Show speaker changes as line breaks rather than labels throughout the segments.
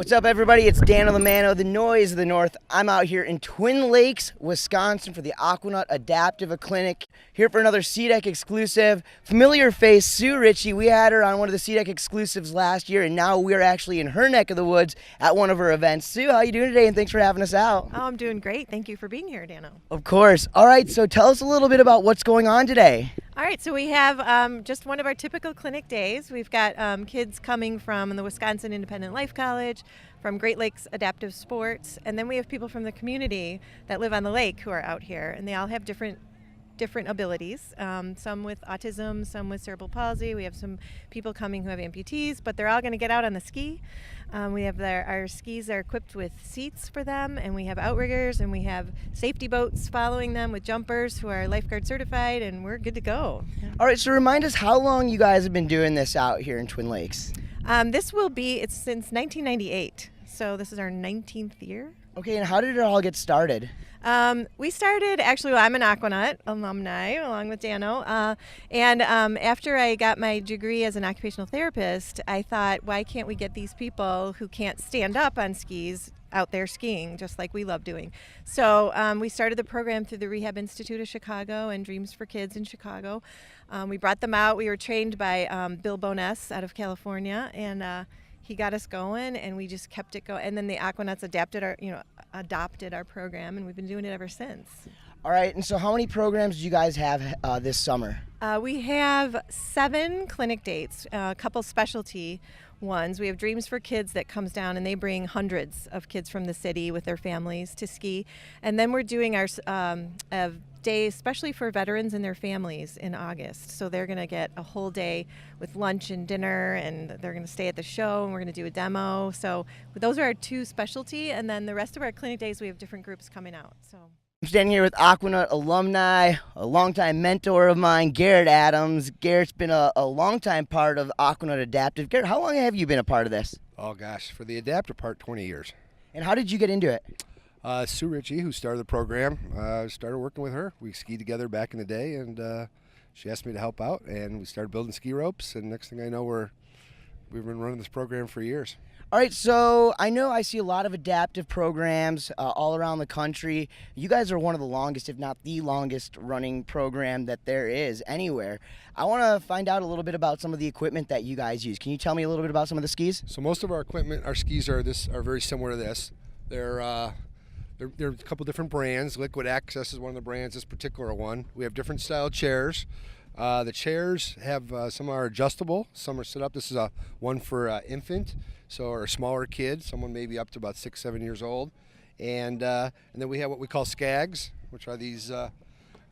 What's up, everybody? It's Dano the Mano, the noise of the north. I'm out here in Twin Lakes, Wisconsin for the Aquanut Adaptive Clinic. Here for another SeaDek exclusive. Familiar face, Sue Richey. We had her on one of the SeaDek exclusives last year, and now we're actually in her neck of the woods at one of her events. Sue, how you doing today? And thanks for having us out.
Oh, I'm doing great. Thank you for being here, Dano.
Of course. All right, so tell us a little bit about what's going on today.
All right, so we have just one of our typical clinic days. We've got kids coming from the Wisconsin Independent Life College, from Great Lakes Adaptive Sports, and then we have people from the community that live on the lake who are out here, and they all have different abilities, some with autism, some with cerebral palsy. We have some people coming who have amputees, but they're all going to get out on the ski. We have our skis are equipped with seats for them, and we have outriggers, and we have safety boats following them with jumpers who are lifeguard certified, and we're good to go.
All right, so remind us how long you guys have been doing this out here in Twin Lakes.
It's since 1998, so this is our 19th year.
Okay, and how did it all get started?
We started, I'm an Aquanut alumni along with Dano, and after I got my degree as an occupational therapist, I thought, why can't we get these people who can't stand up on skis out there skiing, just like we love doing? So we started the program through the Rehab Institute of Chicago and Dreams for Kids in Chicago. We brought them out. We were trained by Bill Boness out of California, and he got us going, and we just kept it going. And then the Aquanuts adopted our program, and we've been doing it ever since.
All right, and so how many programs do you guys have this summer?
We have 7 clinic dates, a couple specialty ones. We have Dreams for Kids that comes down, and they bring hundreds of kids from the city with their families to ski. And then we're doing our day especially for veterans and their families in August. So they're going to get a whole day with lunch and dinner, and they're going to stay at the show, and we're going to do a demo. So those are our 2 specialty, and then the rest of our clinic days we have different groups coming out. So
I'm standing here with Aquanut alumni, a longtime mentor of mine, Garrett Adams. Garrett's been a longtime part of Aquanut Adaptive. Garrett, how long have you been a part of this?
Oh gosh, for the adaptive part, 20 years.
And how did you get into it?
Sue Richey, who started the program, started working with her. We skied together back in the day, and she asked me to help out, and we started building ski ropes, and next thing I know, we've been running this program for years.
All right, so I know I see a lot of adaptive programs all around the country. You guys are one of the longest, if not the longest, running program that there is anywhere. I want to find out a little bit about some of the equipment that you guys use. Can you tell me a little bit about some of the skis?
So most of our equipment, our skis are very similar to this. They're a couple different brands. Liquid Access is one of the brands, this particular one. We have different style chairs. The chairs have some are adjustable, some are set up. This is one for infant, or a smaller kid, someone maybe up to about 6-7 years old. And then we have what we call skags, which are these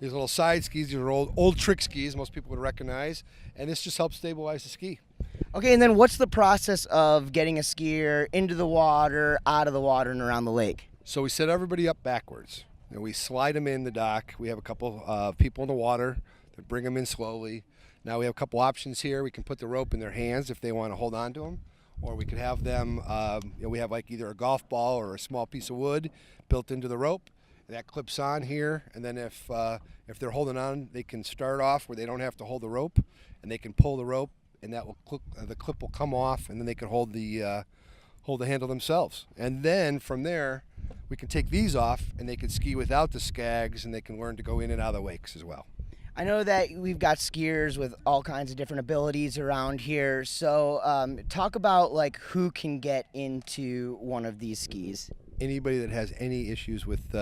little side skis. These are old trick skis most people would recognize, and this just helps stabilize the ski.
Okay, and then what's the process of getting a skier into the water, out of the water, and around the lake?
So we set everybody up backwards, and we slide them in the dock. We have a couple people in the water that bring them in slowly. Now we have a couple options here. We can put the rope in their hands if they want to hold on to them, or we could have them, we have like either a golf ball or a small piece of wood built into the rope. That clips on here, and then if they're holding on, they can start off where they don't have to hold the rope, and they can pull the rope, and that will the clip will come off, and then they can hold the handle themselves. And then from there, we can take these off, and they can ski without the skags, and they can learn to go in and out of the wakes as well.
I know that we've got skiers with all kinds of different abilities around here. So talk about like who can get into one of these skis.
Anybody that has any issues with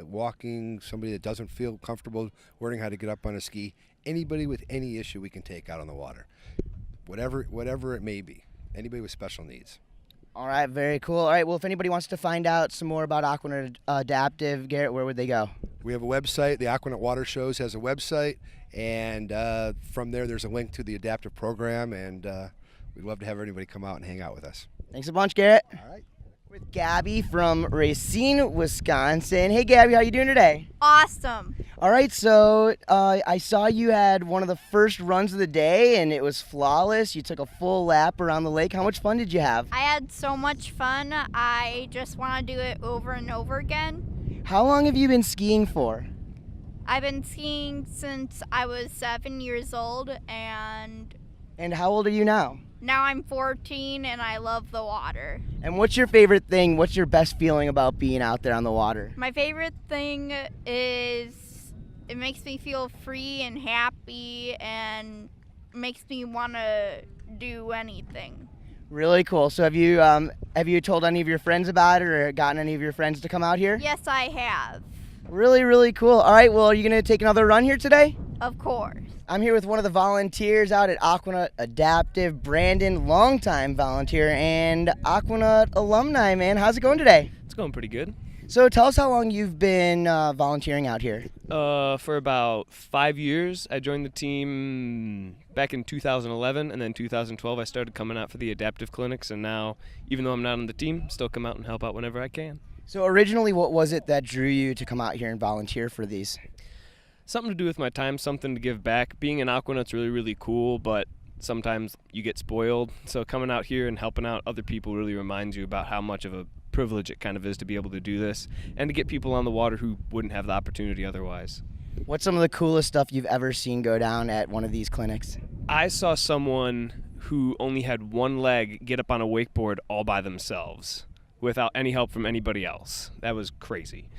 walking, somebody that doesn't feel comfortable learning how to get up on a ski, anybody with any issue we can take out on the water, whatever it may be, anybody with special needs.
All right, very cool. All right, well, if anybody wants to find out some more about Aquanut Adaptive, Garrett, where would they go?
We have a website. The Aquanut Water Shows has a website, and from there's a link to the adaptive program, and we'd love to have everybody come out and hang out with us.
Thanks a bunch, Garrett.
All right.
With Gabby from Racine, Wisconsin. Hey, Gabby, how you doing today?
Awesome.
All right, so I saw you had one of the first runs of the day, and it was flawless. You took a full lap around the lake. How much fun did you have?
I had so much fun. I just want to do it over and over again.
How long have you been skiing for?
I've been skiing since I was 7 years old, and
And how old are you now?
Now I'm 14 and I love the water.
And what's your favorite thing? What's your best feeling about being out there on the water?
My favorite thing is it makes me feel free and happy and makes me want to do anything.
Really cool. So have you told any of your friends about it or gotten any of your friends to come out here?
Yes, I have.
Really, really cool. All right, well, are you going to take another run here today?
Of course.
I'm here with one of the volunteers out at Aquanut Adaptive, Brandon, longtime volunteer and Aquanut alumni, man. How's it going today?
It's going pretty good.
So tell us how long you've been volunteering out here.
For about 5 years. I joined the team back in 2011, and then 2012 I started coming out for the adaptive clinics, and now, even though I'm not on the team, still come out and help out whenever I can.
So originally, what was it that drew you to come out here and volunteer for these?
Something to do with my time, something to give back. Being an Aquanut's really, really cool, but sometimes you get spoiled. So coming out here and helping out other people really reminds you about how much of a privilege it kind of is to be able to do this and to get people on the water who wouldn't have the opportunity otherwise.
What's some of the coolest stuff you've ever seen go down at one of these clinics?
I saw someone who only had one leg get up on a wakeboard all by themselves without any help from anybody else. That was crazy.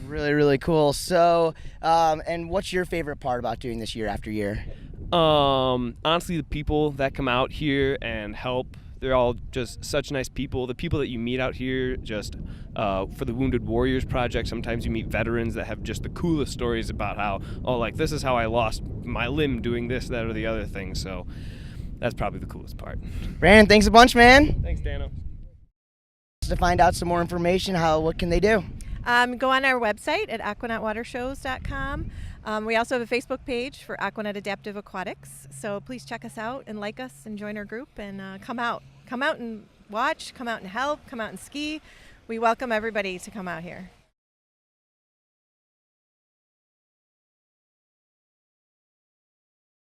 Really, really cool. So, and what's your favorite part about doing this year after year?
Honestly, the people that come out here and help, they're all just such nice people. The people that you meet out here, just for the Wounded Warriors Project, sometimes you meet veterans that have just the coolest stories about how, this is how I lost my limb doing this, that, or the other thing. So that's probably the coolest part.
Brandon, thanks a bunch, man.
Thanks, Dano.
To find out some more information, what can they do?
Go on our website at aquanutwatershows.com. We also have a Facebook page for Aquanut Adaptive Aquatics, so please check us out and like us and join our group and come out and watch, come out and help, come out and ski. We welcome everybody to come out here.